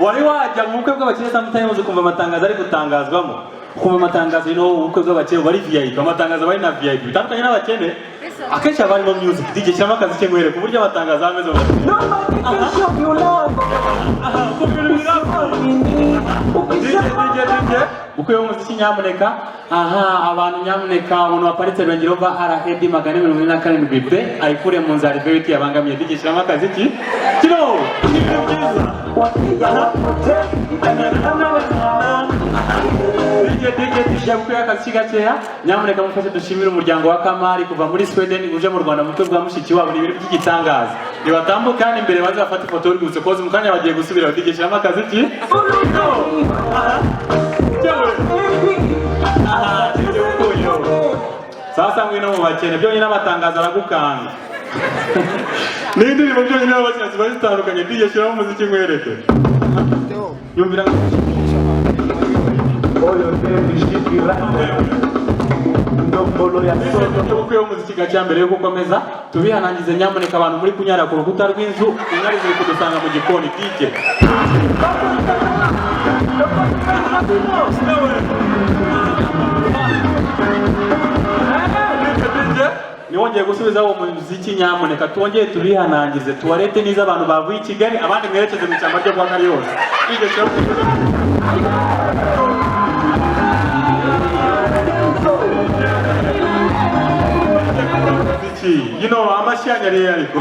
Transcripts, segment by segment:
wari wajya mu bukwe bw'abakire sometimes ukumva amatangazo ari gutangazwamo ukumva amatangazo ubukwe bw'abakire bari VIP amatangazo bari na VIP bitandukanye n'abakene akenshi abari mu music DJ cyangwa akazi ke ngwere ku buryo amatangazo ameze ukwe umuziki nyamuneka abantu nyamuneka umuntu waparitse rwengero va RHD 447 be ayikure mu nzara ibe yabangamiye DJ cyangwa akazi ki kino DJ akazi gakeya nyamuneka mufashe dushimira umuryango wa Kamari kuva muri Sweden uje mu Rwanda mutwe bwa mushiki wabo ni ibintu by'igitangaza nibatambuka imbere baza bafata ifoto y'urwibutso koze mu kanya bagiye gusubira DJ cyangwa akazi ki sasa ngwino mu bakene byonyine amatangazo aragukanga n'indirimbo byonyine abakene ziba zitandukanye DJ shyiraho umuziki nkwereke yumvira ukwiye umuziki gacya mbere yo gukomeza tubihanangize nyamuneka abantu muri kunyara ku rukuta rw'inzu inkari ziri kudusanga mu gikoni DJ niwongeye gusubiza uwo muziki nyamuneka tuwongeye tubihanangize tuwarete niza abantu bavuye i Kigali abandi mwerekeze mu cyamba ryo kwa Kariyose you know amashanya rero ariko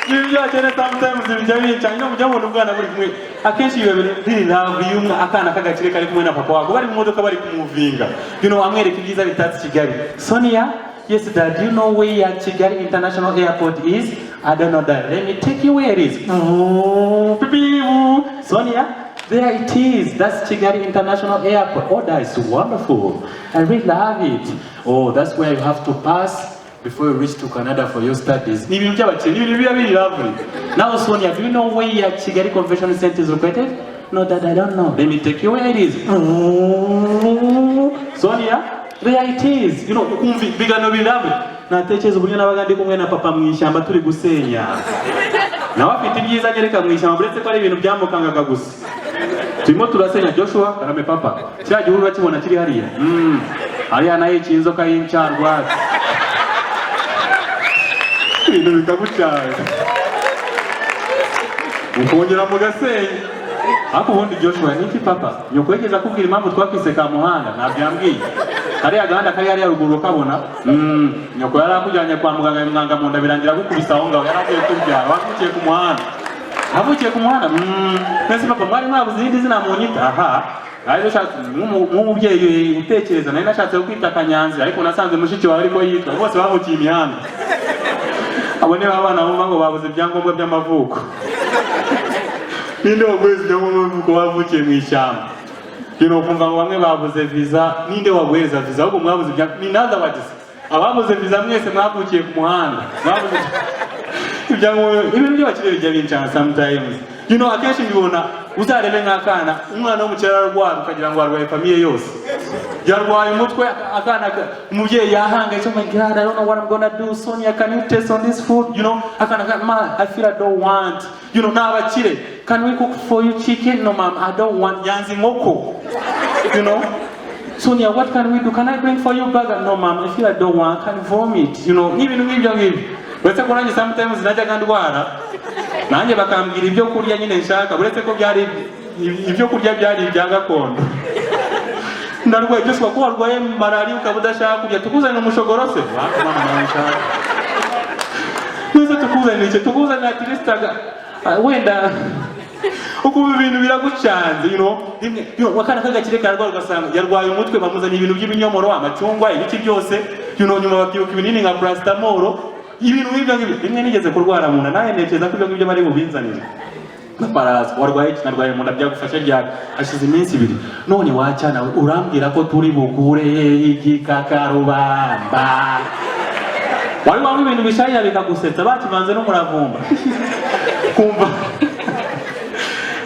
ibyo cyane sometimes bijya bica no mujya mu bwana buri kumwe akenshi biba biri love y'umwe akana kagakire kari kumwe na papa wako bari mu modoka bari kumuvinga you know amwereka ibyiza bitatse Kigali Sonia yes dad you know where Kigali International Airport is I don't know that let me take you where it is Sonia there it is. That's Kigali International Airport. Oh, that is wonderful. I really love it. Oh, that's where you have to pass before you reach to Canada for your studies. Really lovely. Now, Sonia, do you know where Kigali Convention Center is located? No, that I don't know. Let me take you where it is. Sonia, there it is. You know, bigger no be lovely. Natekereza uburyo nabagandi kumwe na papa mu ishyamba turi gusenya. Nawe afite ibyiza nyereka mu ishyamba buretse ko ari ibintu byamukangaga gusa. Turimo turasenya Joshua karame papa cya gihuru bakibona kiri hariya hariya nayo kinzoka y'incarwatsi ibintu bikagucyaye ukongera mu gasenya ariko ubundi Joshua niki papa nyokwegeza kubwira impamvu twakwise ka muhanda nabyambwiye hariya gahanda kari hariya ruguru kabona nyoko yari akujyanye kwa muganga imwanga mu nda birangira gukubisa aho ngaho yaragiye kubyara wakukiye ku muhanda habukiye ku muhanda nese papa mwari mwabuze izindi zina mu nyita aha ari shatse nk'umubyeyi utekereza nari nashatse kwita Kanyanzi ariko nasanze mushiki wawe ariko yitwa bose babukiye imihanda abone abana bumva ngo babuze ibyangombwa by'amavuko ninde wagweze ibyangombwa by'amavuko bavukiye mu ishyamba kino kumva ngo bamwe babuze visa ninde wagweza visa ahubwo mwabuze ni nanda wagize ababuze visa mwese mwavukiye ku muhanda mwabuze ibintu by'abakire bijya bincana sometimes you know akenshi mbibona uzarebe nk'akana umwana w'umukera ararwara ukagira ngo arwaye famiye yose yarwaye umutwe akana umubyeyi yahangayitse my god I don't know what I'm gonna do Sonia can you taste on this food you know akana man I feel I don't want you know n'abakire can we cook for you chicken no mom I don't want yanzi moko you know Sonia what can we do can I bring for you burger no mom I feel I don't want I can vomit you know ibintu nk'ibyo ngibyo Uretse ko nanjye sometimes najyaga ndwara nanjye bakambwira ibyo kurya nyine nshaka uretse ko byari ibyo kurya byari ibya gakondo ndarwaye byose ko warwaye malaria ukabudashaka kurya tukuzanira umushogorose mama nshaka nise tukuzanira tiristaga wenda uko ibintu biragucanze wakana kagakire kararwara ugasanga yarwaye umutwe bamuzana ibintu by'ibinyomoro amacungwa ibiki byose nyuma bakibuka ibinini nka paracetamol ibintu nk'ibyo rimwe nigeze kurwara mu nda nawe ntekereza ko ibyo ngibyo bari bubinzanire na parasi warwaye kinarwaye mu nda byagufasha ryari hashize iminsi 2 none wacyana urambwira ko turi bukure igikakarubamba wari wamwe ibintu bishayira bikagusetsa bakivanze n'umuravumba kumva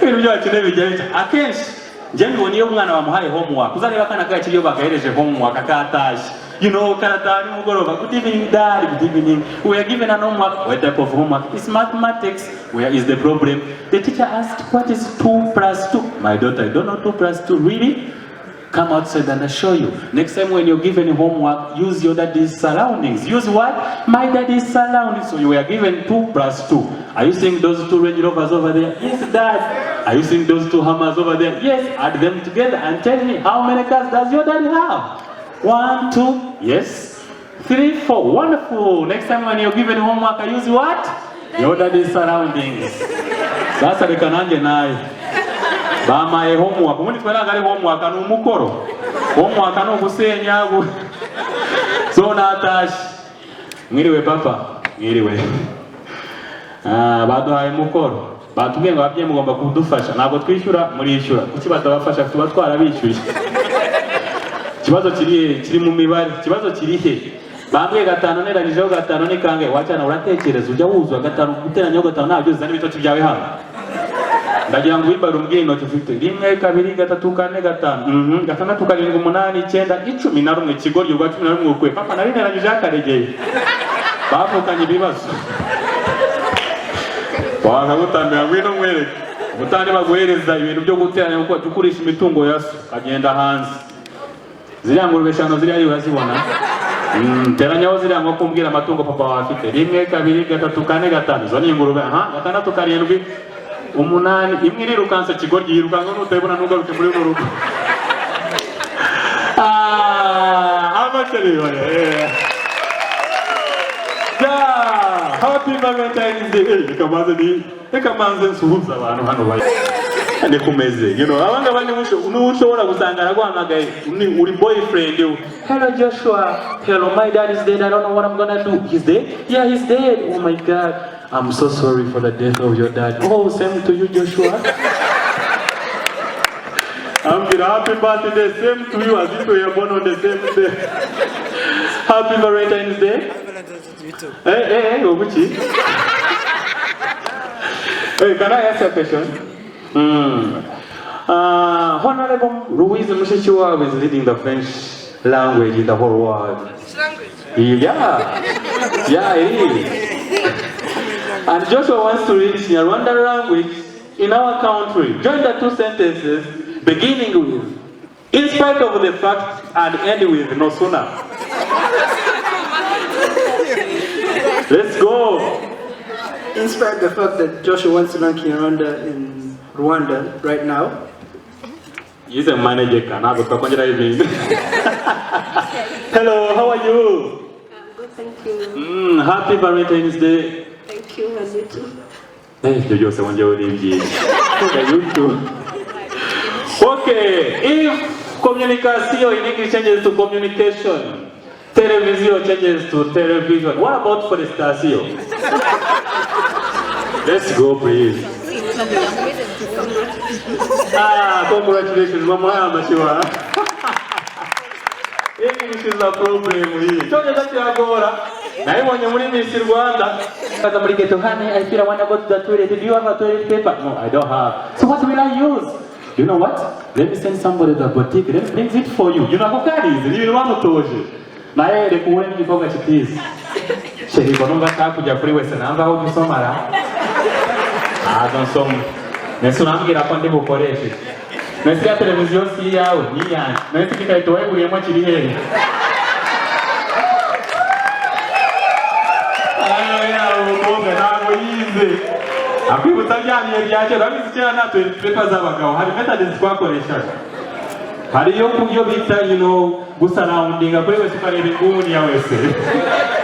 ibintu byakine bijya akenshi njye mbona iyo umwana bamuhaye homework uzareba kana kagakiriyo bagahereje homework akataje You know, good evening, Dad, good evening. We are given an homework. What type of homework? It's mathematics. Where is the problem? The teacher asked, what is 2 plus 2? My daughter, I don't know 2 plus 2. Really? Come outside and I'll show you. Next time when you're given homework, use your daddy's surroundings. Use what? My daddy's surroundings. So you were given 2 plus 2. Are you seeing those 2 Range Rovers over there? Yes, Dad. Are you seeing those 2 hammers over there? Yes. Add them together and tell me how many cars does your daddy have? 1, 2, yes. 3, 4. Wonderful. Next time when you're given homework, I use what? Your daddy's surroundings. Sasa rekananje naye. Bama homework. Umuntu twala gari homework anu mukoro. Homework anu kusenya gu. So natash. Mwiriwe papa. Mwiriwe. Baduhaye mukoro. Batubwiye ngo abye mugomba kudufasha. Ntabwo twishyura muri ishyura. Kuki batabafasha tuba twarabishyuye. Kibazo kiri mu mibare. Kibazo kiri he? Bambwiye 5 neranijeho 5 ni kange. Wacana uratekereza ujya wuzwa 5 guteranyaho 5 ntabyo uzana ibitoki byawe hano. Ndagira ngo wibare umbwiye inoti ufite 1 2 3 4 5 6 7 8 9 10 11 kigoryo rwa 11 ukwe papa nari neranyije akaregeye bavukanye ibibazo wanga gutambira ngwino mwereke gutande baguhereza ibintu byo guteranya uko dukurisha imitungo yaso agenda hanze ziriya ngurube 5 ziriya ari urazibona teranyaho ziriya ngo kumbwira amatungo papa wafite 1 2 3 4 5 zo ni ingurube 6 7 umunani imwe irirukanse kigoryi yirukanka n'utayibona ntugaruke muri runo rugo amateri happy Valentine's Day ikamanze nsuhuza abantu hano bayi ane kumeze you know abanga bane n'ushobora gusangara guhamagaye uri boyfriend you hello Joshua hello my dad is dead I don't know what I'm gonna do he's dead yeah he's dead oh my god I'm so sorry for the death of your dad. Oh, same to you, Joshua. I'm happy birthday, same to you as if we were born on the same day. Happy Valentine's Day. Hey, Oguchi. Hey, can I ask a question? Honorable Louise Mushichua is leading the French language in the whole world. French language? Yeah, it is. And Joshua wants to read Rwanda language in our country. Join the 2 sentences beginning with in spite of the fact and end with no sooner. Let's go. In spite of the fact that Joshua wants to learn Kinyarwanda in Rwanda right now. He's a manager. Hello, how are you? I'm good, thank you. Happy Valentine's Day. Thank you, and you too. Hey, Jojo, say one day you too. Okay, if communication in English changes to communication, television changes to television, what about forestation? Let's go, please. Congratulations, Mama Mashiwa. English is a problem. Naibonye muri Miss Rwanda. Honey, I feel I want to go to the toilet. Do you have a toilet paper? No, I don't have. So what will I use? You know what? Let me send somebody to the boutique. Let me bring it for you. You know how that is. You know what to do. Nae de kuwe ni kifoga chitizi. Shehi bononga taku ja free wese namba ho gisomara. Don't Nesu namgira kwande bukoreshe. Nesi ya televizion si yawe ni yanjye. Nesi kikaitoe buriyemo kiri hehe. Akwibutsa byaniye byacyo babizi cyane natwe pepa z'abagabo hari methods twakoreshaga hariyo kubyo bita gusaraundinga kuri wese ukareba inguni ya wese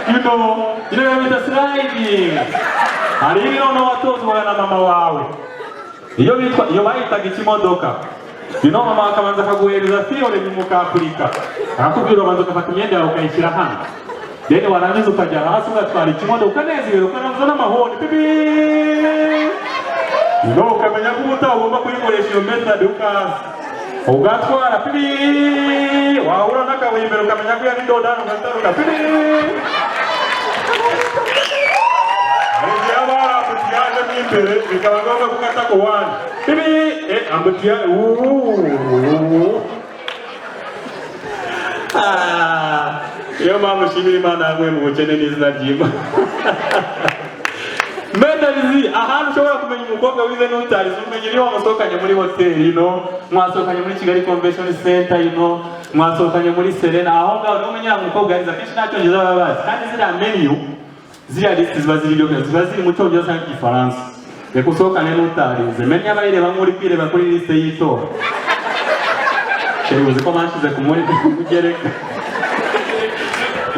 bita sliding hari watozwaga na mama wawe iyo bayitaga ikimodoka mama akabanza akaguhereza theory nyuma ukapurika akakubwira ubanza ugafata imyenda yawe ukayishyira hano Deni warangiza ukajya hasi ugatwara ikimodoka ukanezerwa ukanavuza n'amahoni ukamenya ko utagomba kuyikoresha iyo method ukaza ugatwara wahura n'akabuye imbere ukamenya ko yari dodani ugataruka igihe aba ambutiyaje n'imbere bikaba ngombwa gukata ku wandi ambutiyaje Iyo mpamvu ushimira Imana hamwe mu bukene n'izina ry'Imana. Mendalizi, ahantu ushobora kumenya umukobwa wize n'utarize umenye niba wamusohokanye muri hoteli, mwasohokanye muri Kigali Convention Center, mwasohokanye muri Serena, aho ngaho niho umenya umukobwa yarize. Akenshi nta Cyongereza baba bazi, kandi ziriya menu, ziriya list ziba ziri mu Cyongereza n'Igifaransa. Reka usohokane n'utarize, menya abayireba nk'uri kwireba kuri liste y'itora. Uzi ko banshize ku mugereka.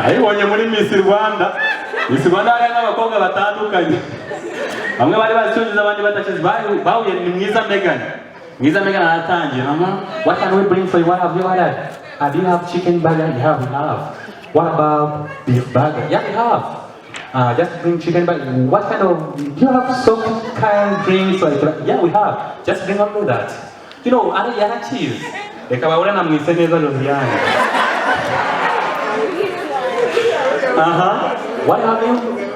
Ayibonye muri Miss Rwanda. Miss Rwanda hari n'abakobwa batandukanye. Bamwe bari bazi Cyongereza abandi batakizi. Bahuye ni mwiza Megan. Mwiza Megan aratangiye. What can we bring for you? What have you had? Do you have chicken burger? Yeah, we have. What about beef burger? Yeah, we have. Just bring chicken burger. What kind of... Do you have some kind of drinks? Yeah, we have. Just bring all that. You know, I cheese. Reka bahura na mwise neza Josiane. What have you?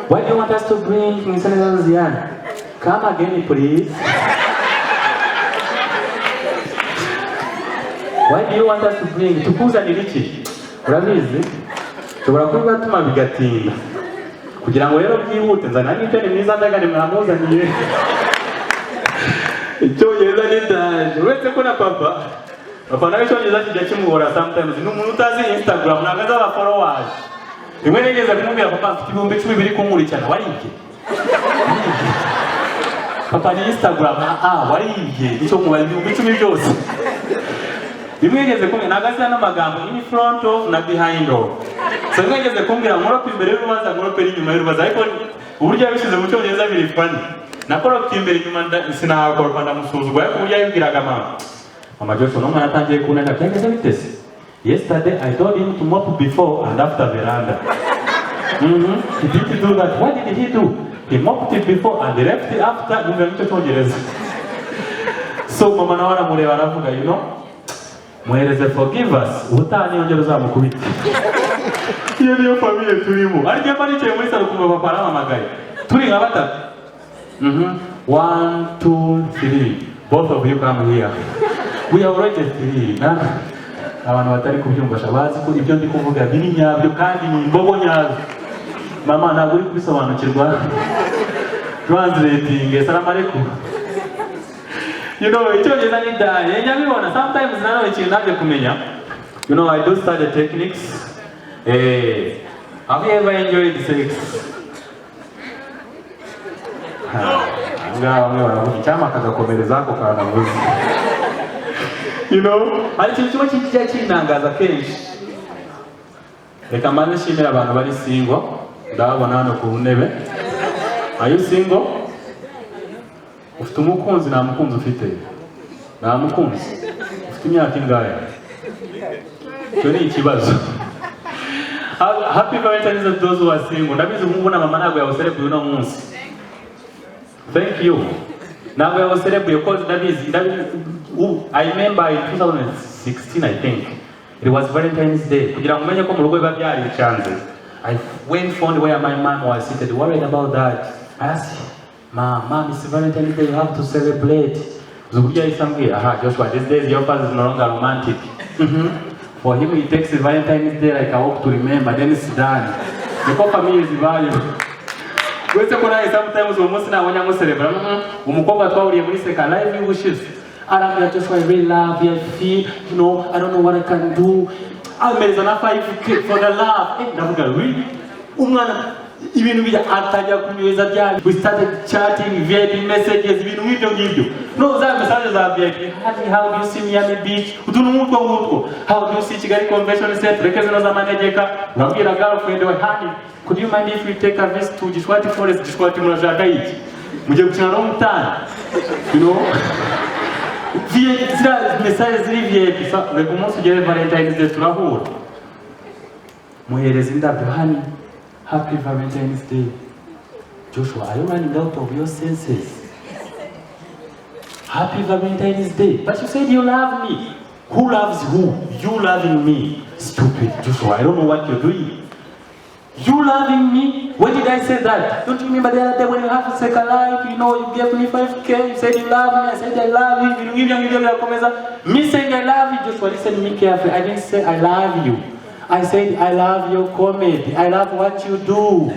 Why do you want us to bring mwise neza Josiane? Come again, please. Why do you want us to bring? Tukuzanira iki? Urabizi? Tubura kuba tuma bigatinda. Kugira ngo rero byihute nzana n'icyo ni mwiza ndagane mwamuzaniye. Icyongereza n'indaje. Uretse ko na papa nawe Icyongereza kijya kimubora sometimes. Ni umuntu utazi Instagram ntabwo azi aba followers. Rimwe nigeze kumubwira papa mfite 10,000 biri kunkurikirana waribye. Papa ni Instagram waribye icyo mubaye 10,000 byose. Rimwe nigeze kumubwira nagasa n'amagambo in front of na behind of. So rimwe nigeze kumubwira nkorope imbere y'urubaza nkorope inyuma y'urubaza ariko uburyo yabishyize mu Cyongereza biri funny. Nakorope imbere inyuma sinahakoropa ndamusuzugwa ariko uburyo yabibwiraga Mama Joshua, no man atangiye kunena byageze bitese. Yesterday I told him to mop before and after veranda. He didn't do that. What did he do? He mopped it before and left it after. So mama nawe aramureba aravuga, you know, muhereze forgive us. Ubutani yongera uzamukubita. Iyo niyo famille turimo. Ariko mba nicaye muri salo kumva papa aramamagaye. Turi nka batatu. 1, 2, 3. Both of you come here. We are already 3. Abantu batari kubyumva shabazi ko ibyo ndi kuvuga biri nyabyo kandi ni imbogo nyazo. Mama ntabwo uri kubisobanukirwa. Translating, assalamu alaikum. You know, Icyongereza ni daye. Nyabibona sometimes nano ikintu ntabyo kumenya. You know, I do study techniques. Have you ever enjoyed sex? Bamwe baravuga icyama kagakomereza ako kanavuze. You know, hari ikintu kimwe kijya kinangaza kenshi. Reka mbanze nshimira abantu bari single. Ndabona hano ku ntebe. Are you single? Ufite umukunzi nta mukunzi ufite? Nta mukunzi? Ufite imyaka ingahe? Cyo ni ikibazo. Happy Valentine's Day to those who are single. Ndabizi umuhungu na mama ntabwo yawuserebuye uno munsi. Thank you. Ntabwo yawuserebuye because ndabizi I remember in 2016 I think. It was Valentine's Day. Kugira ngo umenye ko mu rugo biba byari chance. I went found where my mom was seated, worried about that. I asked, Mom, it's Valentine's Day, you have to celebrate. Zubuya isambwe, Joshua, these days your father is no longer romantic. For him, he takes Valentine's Day like I hope to remember, then it's done. Because for me, it's valuable. Wese ko nawe sometimes uwo munsi nabonye amuserebra umukobwa twahuriye muri Seka live y'ubushize arambwira Joshua, I really love you, I feel, you know, I don't know what I can do. Amereza na 5K for the love. Ndavuga really umwana ibintu bijya atajya kunyweza byari. We started chatting, VIP messages, ibintu nk'ibyo ngibyo. No za messages za VIP. How do you see Miami Beach? Utuntu nk'utwo. How do you see Kigali Convention Center? Rekeze no za manegeka. Urabwira girlfriend we, honey, could you mind if we take a visit to Gishwati Forest? Gishwati murashaka iki? Mujye gukina no mutana. You know? Zira messages ziri VIP. Reka umunsi ugere Valentine's Day turahura. Muhereza indabyo, honey. Happy Valentine's Day. Joshua, are you running out of your senses? Happy Valentine's Day. But you said you love me. Who loves who? You loving me. Stupid, Joshua. I don't know what you're doing. You loving me? When did I say that? Don't you remember the other day when you have to take a life? You know, you gave me 5K. You said you love me. I said I love you. You give me saying I love you, Joshua. Listen to me carefully. I didn't say I love you. I said, I love your comedy. I love what you do.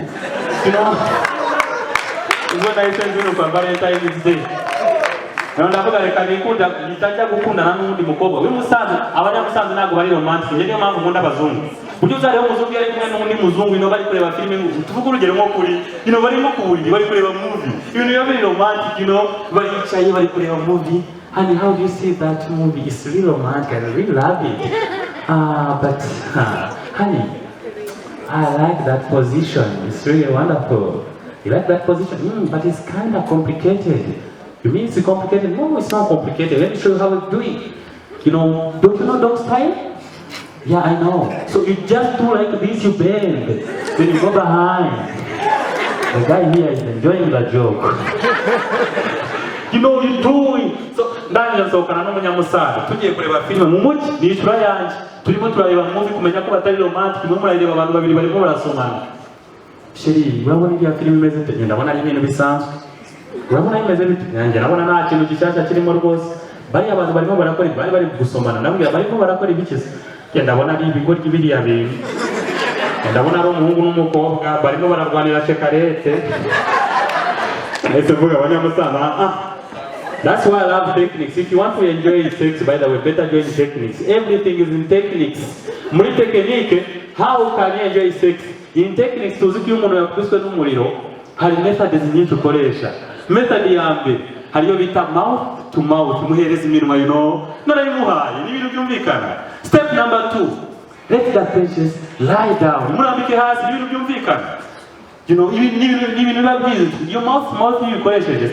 You know? Is what I said to you for Valentine's Day. Ndavuga reka nikunda nitajya gukundana n'undi mukobwa w'umusaza abanyamusaza ntabwo bari romantic niyo mpamvu nkunda abazungu buryo uzareba umuzungu yari kumwe n'undi muzungu ino bari kureba filime tuvuga urugero nko kuri ino barimo kuburiri bari kureba movie ibintu biba biri romantic baricaye bari kureba movie. Honey, how do you see that movie? It's really romantic. I really love it. But honey, I like that position. It's really wonderful. You like that position? But it's kind of complicated. You mean it's complicated? No, it's not complicated. Let me show you how to do it. You know, don't you know dog style? Yeah, I know. So you just do like this, you bend. Then you go behind. The guy here is enjoying the joke. You know, you do it. So, ndanje nsohokana n'umunyamusaza tugiye kureba filime mu mujyi nishyura yanjye turimo turareba movie kumenya ko batari romantic mwe murareba abantu babiri barimo barasomana. Sheri, urabona iyo filime imeze nte? Ndabona ari ibintu bisanzwe. Urabona imeze bite? Nanjye nabona nta kintu gishyashya kirimo rwose. Bari abantu barimo barakora bari gusomana nabwira barimo barakora ibikize. Ndabona ari ibigoryi biriya bintu. Ndabona ari umuhungu n'umukobwa barimo bararwanira shekarete. Ese vuga abanyamusaza That's why I love techniques. If you want to enjoy sex, by the way, better join techniques. Everything is in techniques. Muri technique, how can you enjoy sex? In techniques, tuzuki umuntu yakubiswe n'umuriro, hari methods nyinshi ukoresha. Method ya mbere, hariyo bita mouth to mouth, muhereza iminwa, you know. None bimuhaye, ni ibintu byumvikana. Step number 2, let the patient lie down. Murambike hasi, ni ibintu byumvikana. You know, ni ibintu babyize. Your mouth to mouth you ukoresheje.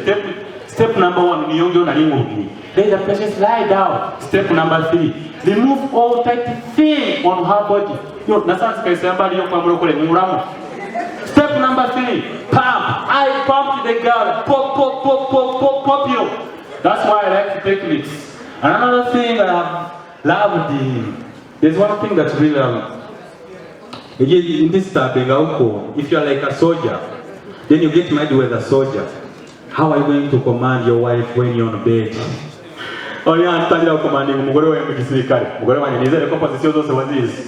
Step number 1, niyongeo na lingugi. Let the patient lie down. Step number 3, remove all tight thing on her body. Yo, nasanze kaisa yambali yo kwa murokole muramu. Step number 3, pump. I pump the girl. Pop you. That's why I like the techniques. And another thing I have loved there's one thing that's really in this type if you are like a soldier, then you get mad with a soldier. How are you going to command your wife when you're on bed? Oh yeah, I'm commanding umugore wawe mu gisirikare. Umugore wanjye nizere ko position zose wazizi.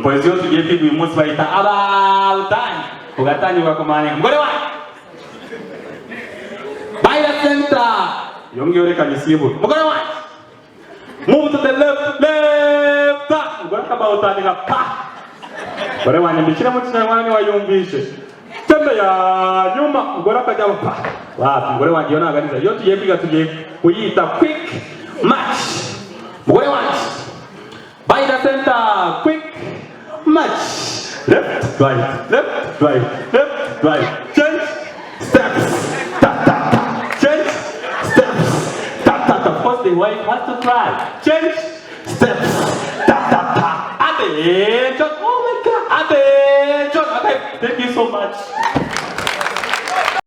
Position tugiye kwiga uyu munsi bayita abautani. Ugatani wa commanding umugore wawe. By the center. Yongeye reka nisibu. Umugore wawe. Move to the left. Umugore kabautani pa. Umugore wanjye mbikira mu kintu wayumvishe. Tenda ya nyuma umugore akajya pa. Wapi umugore wanjye yo naganiza yo tugiye kwiga tugiye kuyita quick match. Umugore wanjye by the center quick match. Left right change steps change steps of course the wife has to try change steps attention. Oh my god, attention. Okay, thank you so much.